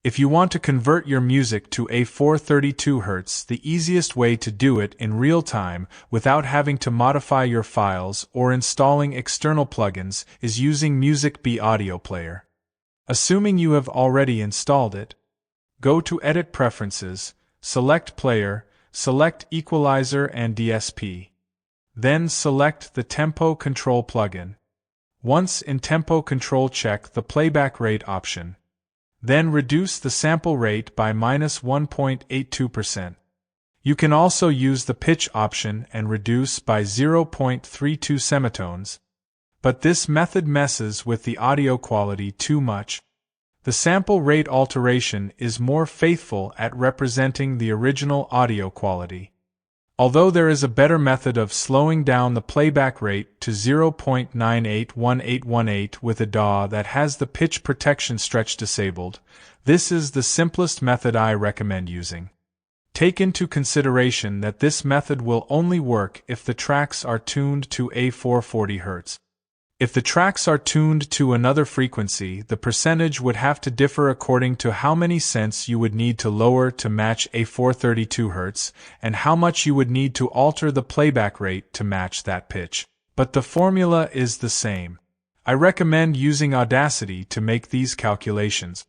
If you want to convert your music to A432hz, the easiest way to do it in real time without having to modify your files or installing external plugins is using Music B Audio Player. Assuming you have already installed it, go to Edit Preferences, select Player, select Equalizer and DSP. Then select the Tempo Control plugin. Once in Tempo Control, check the Playback Rate option. Then reduce the sample rate by -1.82%. You can also use the pitch option and reduce by 0.32 semitones, but this method messes with the audio quality too much. The sample rate alteration is more faithful at representing the original audio quality. Although there is a better method of slowing down the playback rate to 0.981818 with a DAW that has the pitch protection stretch disabled, this is the simplest method I recommend using. Take into consideration that this method will only work if the tracks are tuned to A440hz. If the tracks are tuned to another frequency, the percentage would have to differ according to how many cents you would need to lower to match A432hz and how much you would need to alter the playback rate to match that pitch. But the formula is the same. I recommend using Audacity to make these calculations.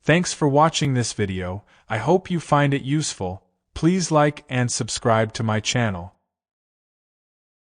Thanks for watching this video. I hope you find it useful. Please like and subscribe to my channel.